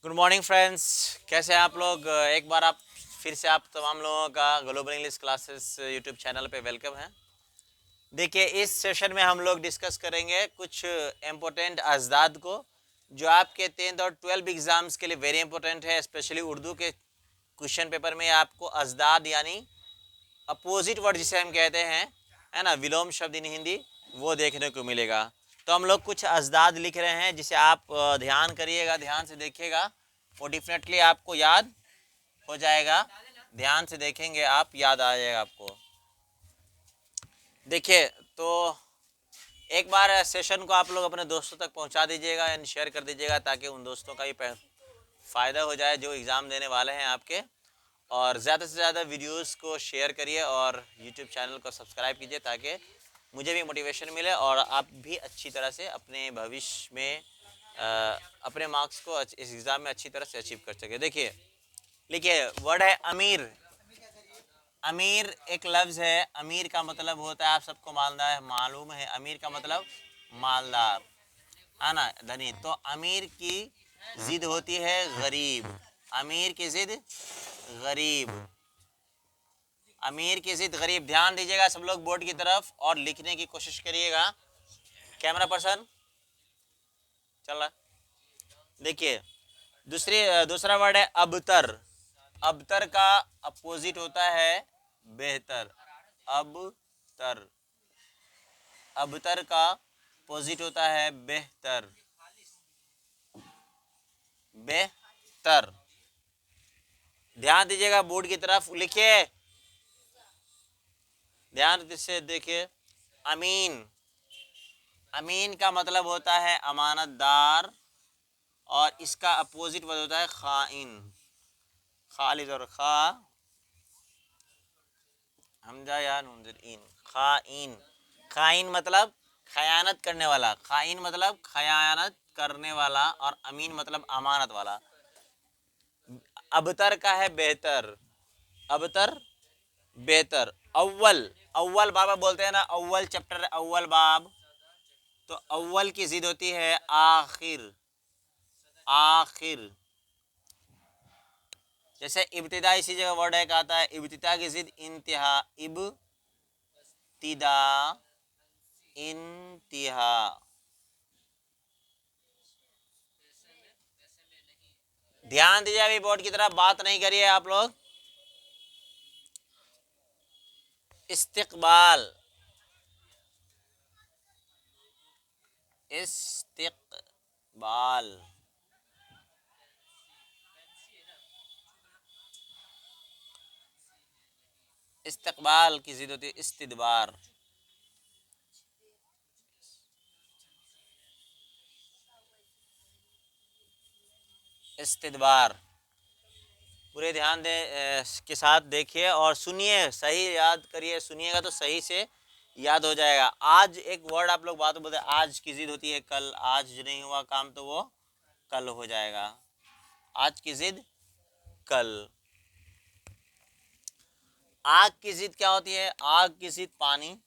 Good morning friends. कैसे हैं आप लोग? एक बार आप फिर से आप तमाम लोगों का global English classes YouTube channel पे वेलकम है। देखिए, इस सेशन में हम लोग डिस्कस करेंगे कुछ इम्पोर्टेंट अजदाद को जो आपके 10th और 12th एग्ज़ाम्स के लिए वेरी इंपॉर्टेंट है। स्पेशली उर्दू के क्वेश्चन पेपर में आपको अजदाद यानी अपोजिट वर्ड जिसे हम कहते हैं, है ना, विलोम शब्द इन हिंदी, वो देखने को मिलेगा। तो हम लोग कुछ अजदाद लिख रहे हैं जिसे आप ध्यान करिएगा, ध्यान से देखिएगा, वो डेफिनेटली आपको याद हो जाएगा। ध्यान से देखेंगे आप, याद आ जाएगा आपको। देखिए, तो एक बार सेशन को आप लोग अपने दोस्तों तक पहुंचा दीजिएगा एंड शेयर कर दीजिएगा ताकि उन दोस्तों का भी फ़ायदा हो जाए जो एग्ज़ाम देने वाले हैं आपके। और ज़्यादा से ज़्यादा वीडियोस को शेयर करिए और यूट्यूब चैनल को सब्सक्राइब कीजिए ताकि मुझे भी मोटिवेशन मिले और आप भी अच्छी तरह से अपने भविष्य में अपने मार्क्स को इस एग्ज़ाम में अच्छी तरह से अचीव कर सके। देखिए, लिखिए, वर्ड है अमीर। अमीर एक लफ्ज़ है। अमीर का मतलब होता है, आप सबको मालूम है, अमीर का मतलब मालदार, है ना, धनी। तो अमीर की जिद होती है गरीब। अमीर की जिद गरीब। अमीर की जिद गरीब। ध्यान दीजिएगा सब लोग बोर्ड की तरफ और लिखने की कोशिश करिएगा। कैमरा पर्सन चल रहा। देखिए, दूसरा वर्ड है अबतर। अबतर का अपोजिट होता है बेहतर। अबतर। अबतर का अपोजिट होता है बेहतर। बेहतर। ध्यान दीजिएगा बोर्ड की तरफ, लिखिए, ध्यान से देखिए। अमीन। अमीन का मतलब होता है अमानतदार और इसका अपोजिट वर्ड होता है खाइन। खालिद और खा हमजा या नुनजर इन। खाइन। खाइन मतलब खयानत करने वाला। खाइन मतलब खयानत करने वाला और अमीन मतलब अमानत वाला। अबतर का है बेहतर। अबतर बेहतर। अव्वल। अव्वल बाबा बोलते हैं ना, अव्वल चैप्टर, अव्वल बाब। तो अव्वल की जिद होती है आखिर। आखिर। जैसे इब्तिदा, इसी जगह वर्ड है, आता है इब्तिदा की जिद इंतहा। इब्तिदा, इंतहा। ध्यान दीजिए, अभी बोर्ड की तरफ बात नहीं करिए आप लोग। इस्तिकबाल। इस्तिकबाल। इस्तकबाल की जिद होती है इस्तिदबार। इस्तिदबार। पूरे ध्यान के साथ देखिए और सुनिए, सही याद करिए। सुनिएगा तो सही से याद हो जाएगा। आज एक वर्ड आप लोग बात बोलते हैं, आज की जिद होती है कल। आज नहीं हुआ काम तो वो कल हो जाएगा। आज की जिद कल। आग की जिद क्या होती है? आग की जिद पानी।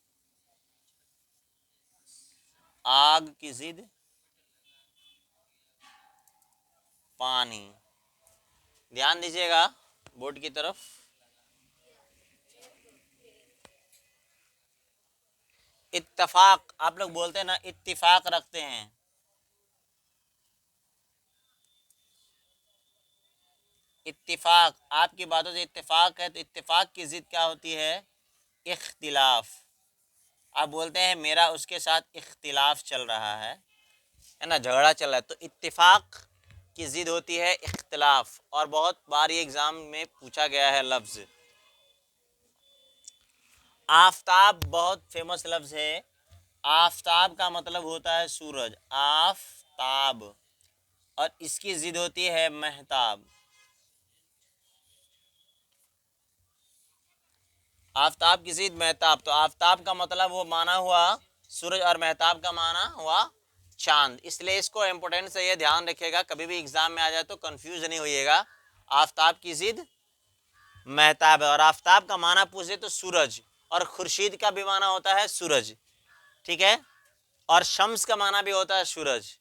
आग की जिद पानी। ध्यान दीजिएगा बोर्ड की तरफ। इत्तेफाक, आप लोग बोलते हैं ना, इत्तिफाक रखते हैं। इत्तिफाक, आपकी बातों से इत्तिफाक है, तो इत्तिफाक की जिद क्या होती है? इख्तिलाफ। आप बोलते हैं मेरा उसके साथ इख्तिलाफ चल रहा है ना, झगड़ा चल रहा है, तो इत्तिफाक की जिद होती है इख्तिलाफ। और बहुत बार ये एग्जाम में पूछा गया है लफ्ज। आफताब बहुत फेमस लफ्ज है। आफताब का मतलब होता है सूरज। आफताब। और इसकी जिद होती है महताब। आफताब की जिद महताब। तो आफताब का मतलब वो माना हुआ सूरज और महताब का माना हुआ चांद। इसलिए इसको इम्पोर्टेंट से ये ध्यान रखिएगा, कभी भी एग्जाम में आ जाए तो कंफ्यूज नहीं होइएगा। आफताब की जिद महताब है और आफताब का माना पूछे तो सूरज, और खुर्शीद का भी माना होता है सूरज, ठीक है, और शम्स का माना भी होता है सूरज,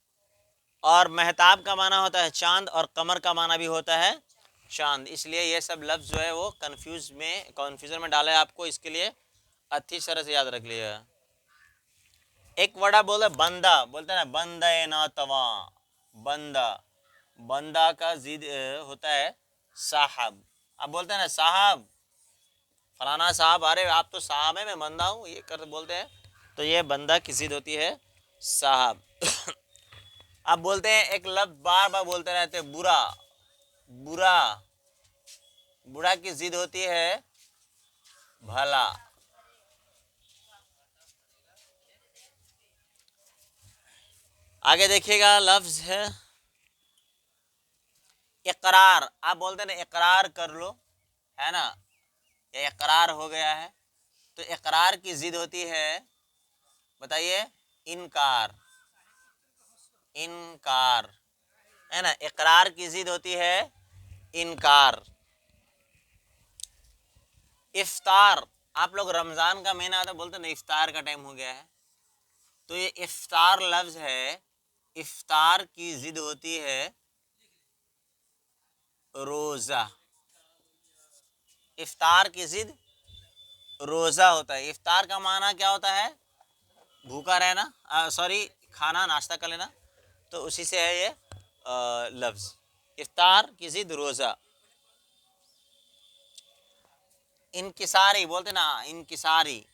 और महताब का माना होता है चांद, और कमर का माना भी होता है चांद। इसलिए ये सब लफ्ज़ जो है वो कन्फ्यूज़न में डाला है आपको, इसके लिए अच्छी तरह से याद रख लिया। एक वर्ड आप बोलते बंदा, बोलते हैं ना बंदा ए ना तवा, बंदा, बंदा का जिद होता है साहब। आप बोलते हैं ना साहब, फलाना साहब, अरे आप तो साहब है, मैं बंदा हूँ, ये कर बोलते हैं, तो ये बंदा की जिद होती है साहब। आप बोलते हैं एक लफ्ज बार बार बोलते रहते हैं बुरा, बुरा, बुरा की जिद होती है भला। आगे देखिएगा लफ्ज है इकरार। आप बोलते हैं ना इकरार कर लो, है ना, ये इकरार हो गया है, तो इकरार की जिद होती है, बताइए, इनकार, इनकार, है ना, इकरार की जिद होती है इनकार। इफ्तार, आप लोग रमजान का महीना आता बोलते ना इफ्तार का टाइम हो गया है, तो ये इफ्तार लफ्ज है, इफ्तार की जिद होती है रोजा। इफ्तार की जिद रोजा होता है। इफ्तार का माना क्या होता है, भूखा रहना, सॉरी खाना, नाश्ता कर लेना, तो उसी से है ये लफ्ज, इफ्तार की जिद रोजा। इनकिसारी बोलते ना, इनकिसारी,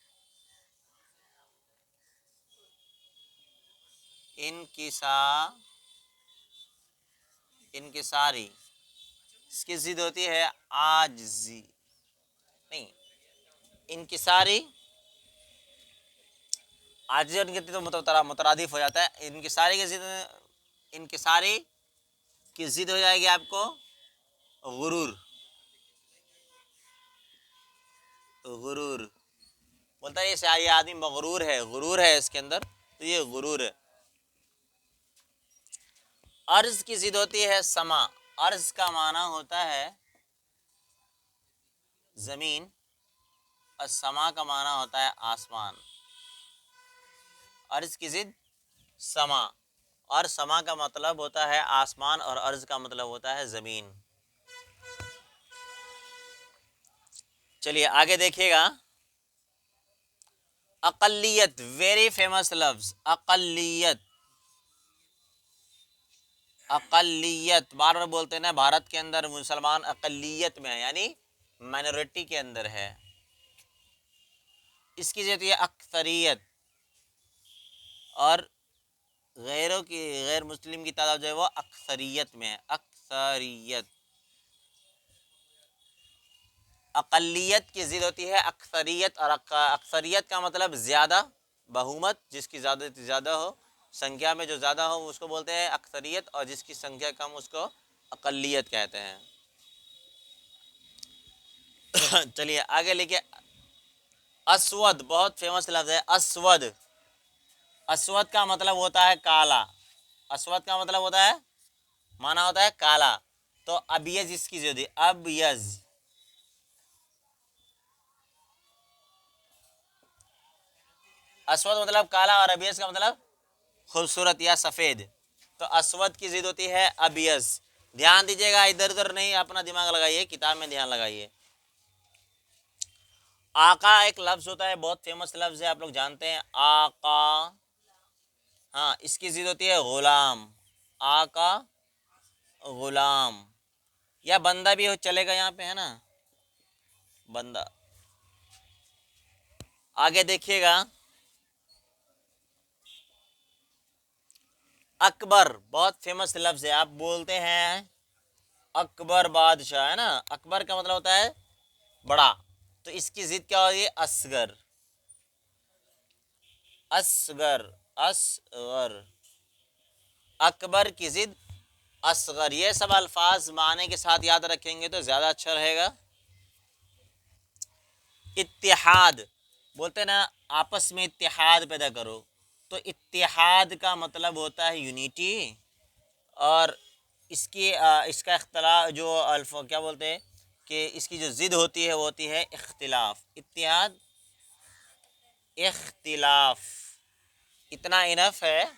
इनकिसा, इनकिसारी, इसकी जिद होती है आजजी, नहीं, इनकिसारी, आजजी और इनकी तो मुतरादिफ हो जाता है। इनकिसारी की जिद, इनकिसारी की जिद हो जाएगी आपको गुरूर, गुरूर, बोलता है ये आदमी मगरूर है, गुरूर है इसके अंदर, तो ये गुरूर है। अर्ज की जिद होती है समा। अर्ज का माना होता है जमीन, और समा का माना होता है आसमान। अर्ज की जिद समा, और समा का मतलब होता है आसमान, और अर्ज का मतलब होता है जमीन। चलिए आगे देखिएगा, अकलियत, वेरी फेमस लफ्ज अकलियत। अकलियत बार बार बोलते हैं ना, भारत के अंदर मुसलमान अकलियत में है, यानी माइनॉरिटी के अंदर है। इसकी जैसे है अक्सरियत, और गैरों की, गैर मुस्लिम की तादाद जो है वो अक्सरियत में है, अक्सरियत। अकलियत की जिद होती है अक्सरियत, और अक्सरियत का मतलब ज्यादा, बहुमत, जिसकी ज्यादा हो, संख्या में जो ज्यादा हो उसको बोलते हैं अक्सरियत, और जिसकी संख्या कम उसको अकलियत कहते हैं। चलिए आगे लिखिए, अस्वद, बहुत फेमस लफ्ज है अस्वद। अस्वद का मतलब होता है काला, अस्वद का मतलब होता है, माना होता है काला, तो अबियज इसकी जो थी अबियज, अस्वद मतलब काला, और अबियज का मतलब खूबसूरत या सफेद, तो अस्वद की जिद होती है अबियज। ध्यान दीजिएगा, इधर उधर नहीं अपना दिमाग लगाइए, किताब में ध्यान लगाइए। आका एक लफ्ज होता है, बहुत फेमस लफ्ज है, आप लोग जानते हैं आका, हाँ, इसकी जिद होती है गुलाम, आका, गुलाम, या बंदा भी हो चलेगा, यहाँ पे है ना बंदा। आगे देखिएगा, अकबर बहुत फेमस लफ्ज है, आप बोलते हैं अकबर बादशाह, है ना, अकबर का मतलब होता है बड़ा, तो इसकी जिद क्या होती है असगर, असगर, असगर, अकबर की जिद असगर। ये सब अल्फाज माने के साथ याद रखेंगे तो ज्यादा अच्छा रहेगा। इत्तेहाद, बोलते ना आपस में इत्तेहाद पैदा करो, तो इत्तेहाद का मतलब होता है यूनिटी, और इसका इख्तला जो अल्फ क्या बोलते हैं कि इसकी जो जिद होती है वो होती है इख्तिलाफ। इत्तेहाद, इख्तिलाफ, इतना इनफ है,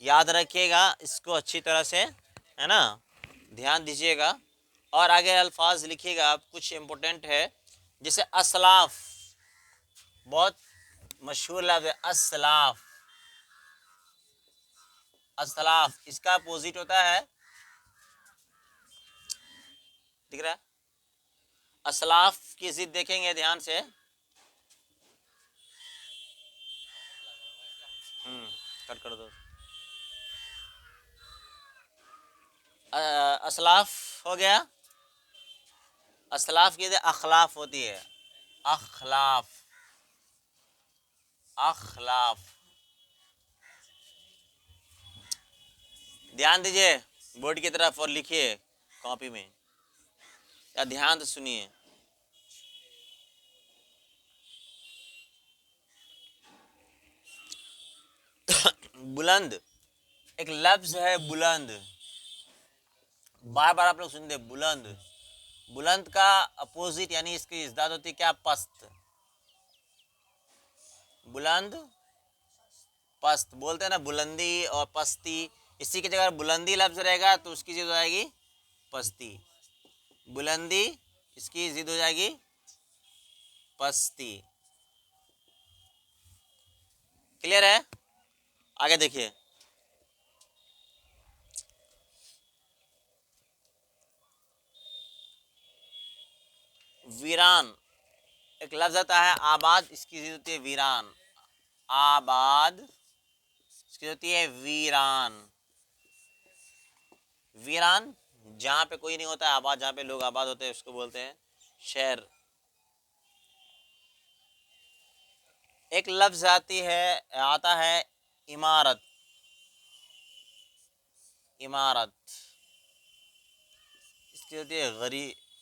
याद रखिएगा इसको अच्छी तरह से, है ना, ध्यान दीजिएगा। और आगे अल्फाज लिखिएगा आप, कुछ इम्पोर्टेंट है, जैसे असलाफ, बहुत मशहूर लफ्ज़ है असलाफ। असलाफ इसका अपोजिट होता है, दिख रहा है? असलाफ की जिद देखेंगे ध्यान से, कट कर दो। असलाफ हो गया। असलाफ की अखलाफ होती है, अखलाफ, अखलाफ। ध्यान दीजिए बोर्ड की तरफ और लिखिए कॉपी में, या ध्यान से सुनिए। बुलंद एक लफ्ज है, बुलंद, बार बार आप लोग सुनते बुलंद। बुलंद का अपोजिट यानी इसकी इज्जत होती है क्या? पस्त। बुलंद पस्त बोलते हैं ना, बुलंदी और पस्ती, इसी की जगह बुलंदी लफ्ज रहेगा तो उसकी जिद हो जाएगी पस्ती। बुलंदी इसकी जिद हो जाएगी पस्ती। क्लियर है? आगे देखिए, वीरान एक लफ्ज आता है, आबाद, इसकी जिद होती है वीरान। आबाद इसकी होती है वीरान। वीरान जहाँ पे कोई नहीं होता है, आबाद जहाँ पे लोग आबाद होते हैं उसको बोलते हैं शहर। एक लफ्ज आता है इमारत। इमारत इसकी होती है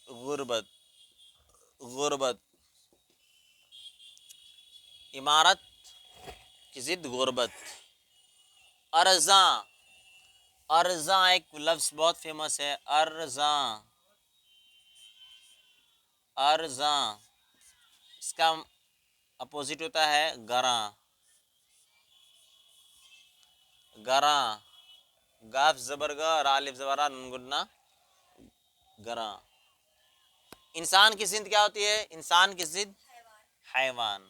गुर्बत। गुर्बत, इमारत की जिद गुर्बत। अर्जा, अर्जा एक लफ्ज बहुत फेमस है, अर्जा। अर्जा इसका अपोजिट होता है गरा। गरा, गाफ जबर ग, रा अलिफ जबरा, नून गुन्ना, गरा। इंसान की जिद क्या होती है? इंसान की जिद हैवान।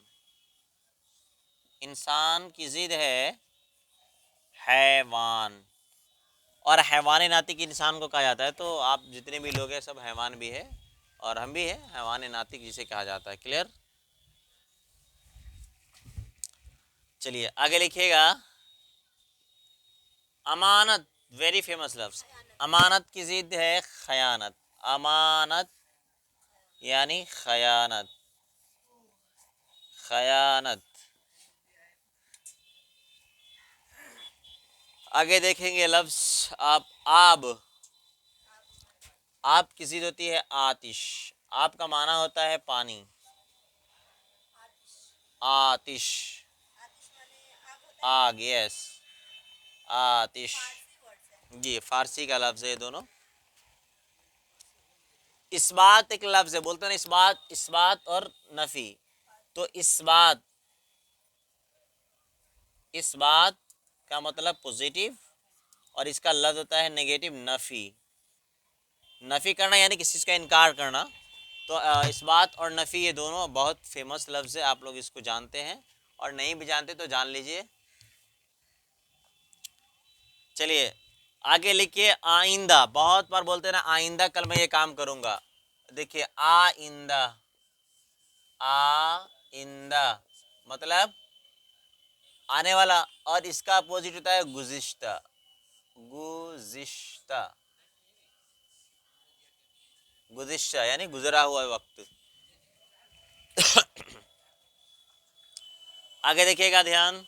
इंसान की जिद है हैवान। और हैवान नातिक इंसान को कहा जाता है। तो आप जितने भी लोग हैं सब हैवान भी है और हम भी है, हैवान नातिक जिसे कहा जाता है। क्लियर? चलिए आगे लिखिएगा, अमानत वेरी फेमस लफ्ज। अमानत की जिद है खयानत। अमानत यानी खयानत। खयानत। आगे देखेंगे लफ्ज आप, आब। आप की जिद होती है आतिश। आप का माना होता है पानी। आतिश, आग, यस, आतिश। जी फारसी का लफ्ज है दोनों। इस्बात एक लफ्ज है, बोलते हैं ना इस्बात, इस्बात और नफी। तो इस्बात, इस्बात का मतलब पॉजिटिव और इसका लफ्ज होता है नेगेटिव, नफी। नफी करना यानी किसी चीज़ का इनकार करना। तो इस्बात और नफी ये दोनों बहुत फेमस लफ्ज है, आप लोग इसको जानते हैं, और नहीं भी जानते तो जान लीजिए। चलिए आगे लिखिए, आइंदा। बहुत बार बोलते हैं ना आइंदा कल मैं ये काम करूंगा। देखिए आइंदा, आइंदा मतलब आने वाला, और इसका अपोजिट होता है गुज़िश्ता। गुज़िश्ता, गुज़िश्ता यानी गुजरा हुआ वक्त। आगे देखिएगा ध्यान,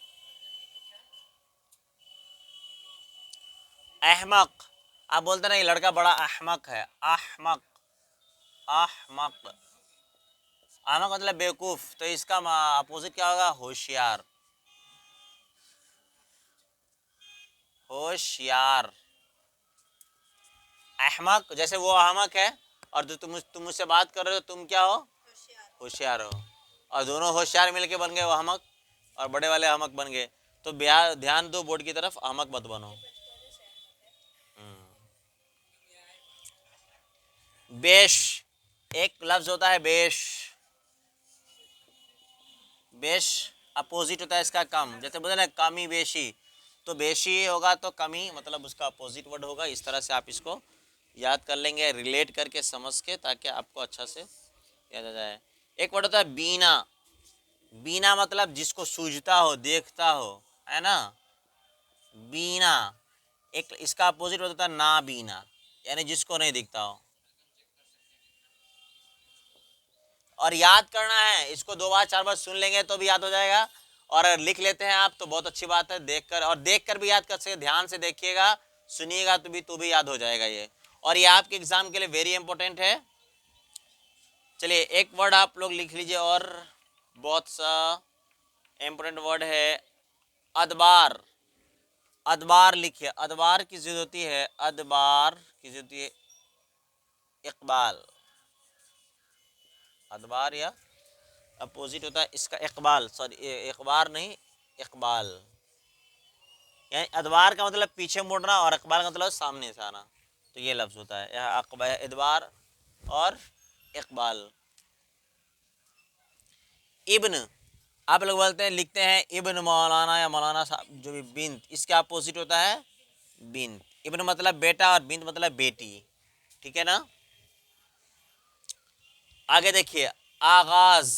अहमक। आप बोलते ना ये लड़का बड़ा अहमक है। अहमक, अहमक, अहमक मतलब बेवकूफ। तो इसका अपोजिट क्या होगा? होशियार। होशियार। अहमक जैसे वो अहमक है, और जो तुम मुझसे बात कर रहे हो तुम क्या हो? होशियार हो। और दोनों होशियार मिलके बन गए वो अहमक, और बड़े वाले अहमक बन गए। तो ध्यान दो बोर्ड की तरफ, अहमक मत बनो। बेश, एक लफ्ज होता है बेश। बेश अपोजिट होता है इसका कम, जैसे बोले ना कमी बेशी, तो बेशी होगा तो कमी, मतलब उसका अपोजिट वर्ड होगा। इस तरह से आप इसको याद कर लेंगे रिलेट करके समझ के, ताकि आपको अच्छा से याद आ जाए। एक वर्ड होता है बीना। बीना मतलब जिसको सूझता हो, देखता हो, है ना, बीना। एक इसका अपोजिट होता है ना बीना, यानी जिसको नहीं दिखता हो। और याद करना है इसको, 2 बार 4 बार सुन लेंगे तो भी याद हो जाएगा, और अगर लिख लेते हैं आप तो बहुत अच्छी बात है। देखकर, और देखकर भी याद कर सकते, ध्यान से देखिएगा, सुनिएगा तो भी याद हो जाएगा ये। और ये आपके एग्जाम के लिए वेरी इंपॉर्टेंट है। चलिए एक वर्ड आप लोग लिख लीजिए, और बहुत सा इंपॉर्टेंट वर्ड है अदबार। अदबार लिखिए, अदबार की जिद होती है, अदबार की जिद होती है इकबाल। अदबार या अपोजिट होता है इसका इकबाल, सॉरी इकबार नहीं, इकबाल। यानी अदबार का मतलब पीछे मुड़ना, और इकबाल का मतलब सामने से आना। तो ये लफ्ज होता है यह अदबार और इकबाल। इब्न, आप लोग बोलते हैं, लिखते हैं इब्न मौलाना या मौलाना साहब, जो भी बिन्त, इसका अपोजिट होता है बिन्त। इब्न मतलब बेटा और बिन्त मतलब बेटी, ठीक है ना। आगे देखिए आगाज,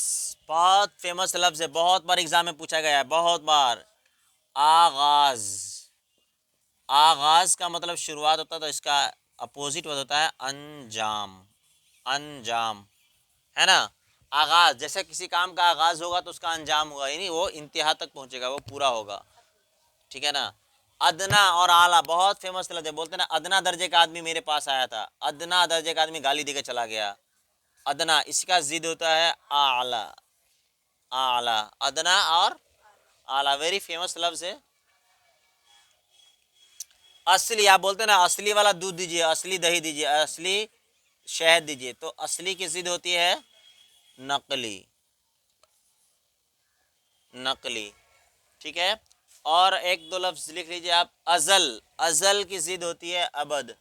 बहुत फेमस लफ्ज है, बहुत बार एग्जाम में पूछा गया है, बहुत बार। आगाज, आगाज का मतलब शुरुआत होता है, तो इसका अपोजिट होता है अंजाम। अंजाम, है ना। आगाज, जैसे किसी काम का आगाज होगा तो उसका अंजाम होगा, यानी वो इंतहा तक पहुंचेगा, वो पूरा होगा, ठीक है ना। अदना और आला बहुत फेमस लफ्ज है, बोलते हैं ना अदना दर्जे का आदमी मेरे पास आया था, अदना दर्जे का आदमी गाली देके चला गया। अदना, इसका जिद होता है आला। आला, अदना और आला, वेरी फेमस लफ्ज है। असली, आप बोलते हैं ना असली वाला दूध दीजिए, असली दही दीजिए, असली शहद दीजिए, तो असली की जिद होती है नकली। नकली, ठीक है। और एक दो लफ्ज लिख लीजिए आप, अजल। अजल की जिद होती है अबद।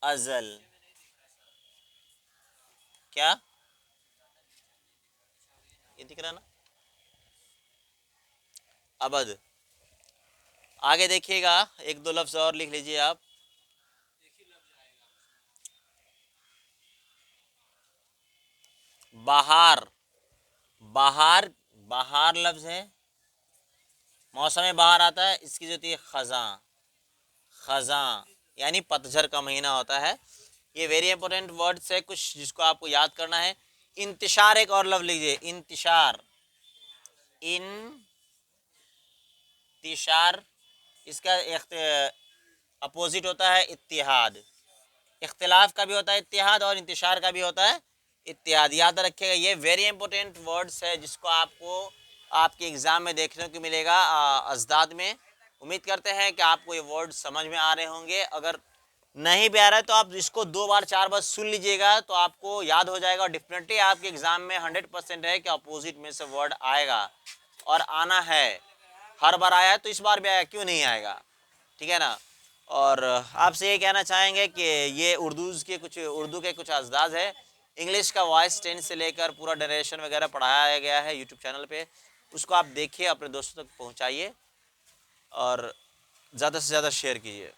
अजल, क्या ये दिख रहा ना, अबद। आगे देखिएगा, एक दो लफ्ज और लिख लीजिए आप। बाहर, बाहर, बाहर लफ्ज है, मौसम में बाहर आता है, इसकी जो होती है खजा। खजा यानी पतझड़ का महीना होता है। ये वेरी इंपॉर्टेंट वर्ड्स है कुछ, जिसको आपको याद करना है। इंतिशार, एक और लफ्ज लीजिए, इंतिशार। इंतिशार, इसका अपोजिट होता है इत्तिहाद। इख्तिलाफ का भी होता है इत्तिहाद, और इंतिशार का भी होता है इत्तिहाद। याद रखिएगा, ये वेरी इंपॉर्टेंट वर्ड्स है, जिसको आपको आपके एग्जाम में देखने को मिलेगा अजदाद में। उम्मीद करते हैं कि आपको ये वर्ड समझ में आ रहे होंगे। अगर नहीं भी आ रहा है तो आप इसको 2 बार 4 बार सुन लीजिएगा, तो आपको याद हो जाएगा। और डेफिनेटली आपके एग्जाम में 100% है कि अपोजिट में से वर्ड आएगा, और आना है। हर बार आया है तो इस बार भी आएगा, क्यों नहीं आएगा, ठीक है ना। और आपसे ये कहना चाहेंगे कि ये उर्दू के कुछ अजदाद है। इंग्लिश का वॉइस 10 से लेकर पूरा डरेशन वगैरह पढ़ाया गया है यूट्यूब चैनल पे, उसको आप देखिए, अपने दोस्तों तक पहुंचाइए, और ज़्यादा से ज़्यादा शेयर कीजिए।